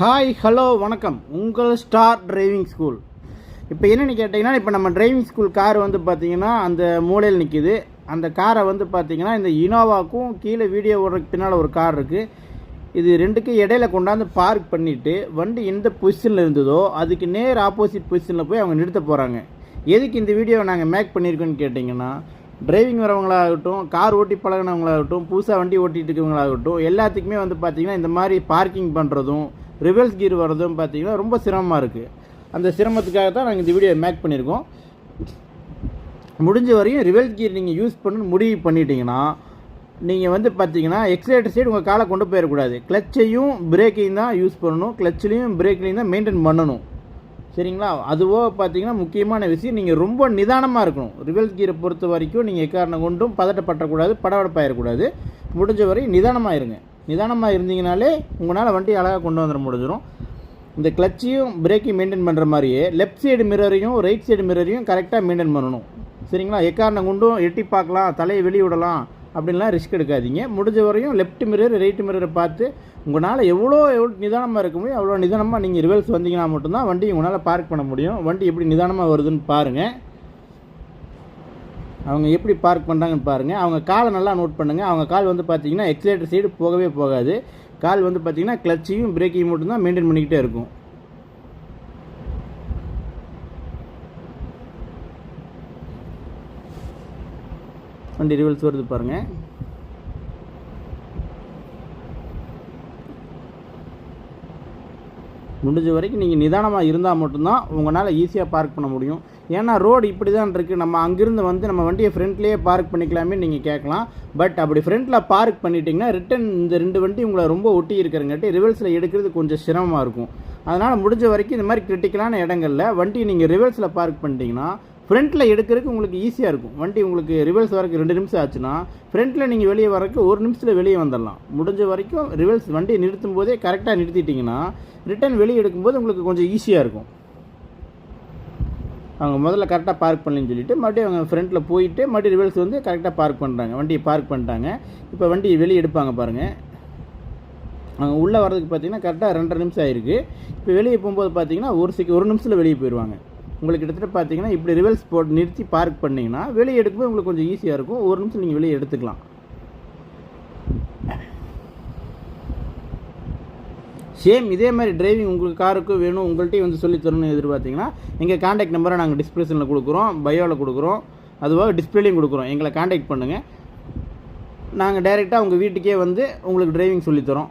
Hi hello வணக்கம். உங்கள் star driving school. இப்போ என்னென்னு கேட்டிங்கன்னா, இப்போ நம்ம டிரைவிங் ஸ்கூல் கார் வந்து பார்த்திங்கன்னா அந்த மூலையில் நிற்கிது. அந்த காரை வந்து பார்த்திங்கன்னா இந்த இனோவாவுக்கும் கீழே வீடியோ ஓடுறதுக்கு பின்னால் ஒரு கார் இருக்குது. இது ரெண்டுக்கும் இடையில கொண்டாந்து பார்க் பண்ணிவிட்டு வண்டி எந்த பொசிஷனில் இருந்ததோ அதுக்கு நேர் ஆப்போசிட் பொசிஷனில் போய் அவங்க நிறுத்த போகிறாங்க. எதுக்கு இந்த வீடியோவை நாங்கள் மேக் பண்ணியிருக்கோன்னு கேட்டிங்கன்னா, டிரைவிங் வரவங்களாகட்டும், கார் ஓட்டி பழகினவங்களாகட்டும், புதுசாக வண்டி ஓட்டிகிட்டு இருக்கவங்களாகட்டும், எல்லாத்துக்குமே வந்து பார்த்திங்கன்னா இந்த மாதிரி பார்க்கிங் பண்ணுறதும் ரிவர்ஸ் கீர் வர்றதும் பார்த்திங்கன்னா ரொம்ப சிரமமாக இருக்குது. அந்த சிரமத்துக்காக தான் நாங்கள் இந்த வீடியோ மேக் பண்ணியிருக்கோம். முடிஞ்ச வரையும் ரிவர்ஸ் கீர் நீங்கள் யூஸ் பண்ணணும்னு முடிவு பண்ணிட்டீங்கன்னா, நீங்கள் வந்து பார்த்தீங்கன்னா எக்ஸலேட்டர் சைடு உங்கள் காலை கொண்டு போயிடக்கூடாது. கிளச்சையும் பிரேக்கையும் தான் யூஸ் பண்ணணும். கிளச்சிலையும் பிரேக்லையும் தான் மெயின்டைன் பண்ணணும். சரிங்களா? அதுவோ பார்த்தீங்கன்னா முக்கியமான விஷயம், நீங்கள் ரொம்ப நிதானமாக இருக்கணும். ரிவர்ஸ் கீரை பொறுத்த வரைக்கும் நீங்கள் எக்காரணம் கொண்டும் பதட்டப்படக்கூடாது, படபடப்பாயிடக்கூடாது. முடிஞ்ச வரையும் நிதானமாக இருங்க. நிதானமாக இருந்தீங்கனாலே உங்களால் வண்டி அழகாக கொண்டு வந்துட முடிஞ்சிடும். இந்த கிளச்சையும் பிரேக்கையும் மெயின்டைன் பண்ணுற மாதிரியே லெஃப்ட் சைடு மிரரையும் ரைட் சைடு மிரரையும் கரெக்டாக மெயின்டைன் பண்ணணும். சரிங்களா? எக்காரணம் கொண்டும் எட்டி பார்க்கலாம், தலையை வெளியே விடலாம் அப்படின்லாம் ரிஸ்க் எடுக்காதீங்க. முடிஞ்ச வரையும் லெஃப்ட் மிரர் ரைட்டு மிரரை பார்த்து உங்களால் எவ்வளோ நிதானமாக இருக்க முடியும் அவ்வளோ நிதானமாக நீங்கள் ரிவர்ஸ் வந்தீங்கன்னா மட்டும்தான் வண்டி உங்களால் பார்க் பண்ண முடியும். வண்டி எப்படி நிதானமாக வருதுன்னு பாருங்கள். அவங்க எப்படி பார்க் பண்ணுறாங்கன்னு பாருங்கள். அவங்க காலை நல்லா நோட் பண்ணுங்கள். அவங்க கால் வந்து பார்த்தீங்கன்னா எக்ஸலேட்டர் சைடு போகவே போகாது. கால் வந்து பார்த்தீங்கன்னா கிளச்சையும் பிரேக்கையும் மட்டும்தான் மெயின்டைன் பண்ணிக்கிட்டே இருக்கும். வண்டி ரிவர்ஸ் வருது பாருங்கள். முடிஞ்ச வரைக்கும் நீங்கள் நிதானமாக இருந்தால் மட்டும்தான் உங்களால் ஈஸியாக பார்க் பண்ண முடியும். ஏன்னா ரோடு இப்படி தான் இருக்குது. நம்ம அங்கேருந்து வந்து நம்ம வண்டியை ஃப்ரண்ட்லேயே பார்க் பண்ணிக்கலாமே நீங்கள் கேட்கலாம். பட் அப்படி ஃப்ரண்ட்டில் பார்க் பண்ணிட்டீங்கன்னா ரிட்டன் இந்த ரெண்டு வண்டி உங்களை ரொம்ப ஒட்டி இருக்கிறங்காட்டி ரிவர்ஸில் எடுக்கிறது கொஞ்சம் சிரமமாக இருக்கும். அதனால் முடிஞ்ச வரைக்கும் இந்த மாதிரி கிரிட்டிக்கலான இடங்களில் வண்டியை நீங்கள் ரிவர்ஸில் பார்க் பண்ணிட்டீங்கன்னா ஃப்ரண்ட்டில் எடுக்கிறதுக்கு உங்களுக்கு ஈஸியாக இருக்கும். வண்டி உங்களுக்கு ரிவர்ஸ் வரக்கு 2 நிமிஷம் ஆச்சுன்னா ஃப்ரண்ட்டில் நீங்கள் வெளியே வரக்கு 1 நிமிஷத்தில் வெளியே வந்துடலாம். முடிஞ்ச வரைக்கும் ரிவர்ஸ் வண்டியை நிறுத்தும் போதே கரெக்டாக நிறுத்திட்டிங்கன்னா ரிட்டன் வெளியே எடுக்கும்போது உங்களுக்கு கொஞ்சம் ஈஸியாக இருக்கும். அவங்க முதல்ல கரெக்டாக பார்க் பண்ணலன்னு சொல்லிவிட்டு மறுபடியும் அவங்க ஃப்ரண்ட்டில் போயிட்டு மறுபடியும் ரிவர்ஸ் வந்து கரெக்டாக பார்க் பண்ணுறாங்க. வண்டியை பார்க் பண்ணிட்டாங்க. இப்போ வண்டியை வெளியே எடுப்பாங்க பாருங்கள். அவங்க உள்ளே வரதுக்கு பார்த்தீங்கன்னா கரெக்டாக 2.5 நிமிஷம் ஆயிருக்கு. இப்போ வெளியே போகும்போது பார்த்தீங்கன்னா 1 நிமிஷத்தில் வெளியே போயிடுவாங்க. உங்களுக்கு கிட்டத்தட்ட பார்த்தீங்கன்னா இப்படி ரிவர்ஸ் போட்டு நிறுத்தி பார்க் பண்ணிங்கன்னா வெளியே எடுக்கும்போது உங்களுக்கு கொஞ்சம் ஈஸியாக இருக்கும். 1 நிமிஷம் நீங்கள் வெளியே எடுத்துக்கலாம். சேம் இதே மாதிரி டிரைவிங் உங்களுக்கு காருக்கு வேணும், உங்கள்கிட்டையும் வந்து சொல்லி தரணும்னு எதிர்பார்த்தீங்கன்னா எங்கள் காண்டாக்ட் நம்பரை நாங்கள் டிஸ்கிரிப்ஷனில் கொடுக்குறோம், பயோவில் கொடுக்குறோம், அதுவாக டிஸ்பிளேலையும் கொடுக்குறோம். எங்களை காண்டாக்ட் பண்ணுங்கள். நாங்கள் டைரெக்டாக உங்கள் வீட்டுக்கே வந்து உங்களுக்கு டிரைவிங் சொல்லித்தரோம்.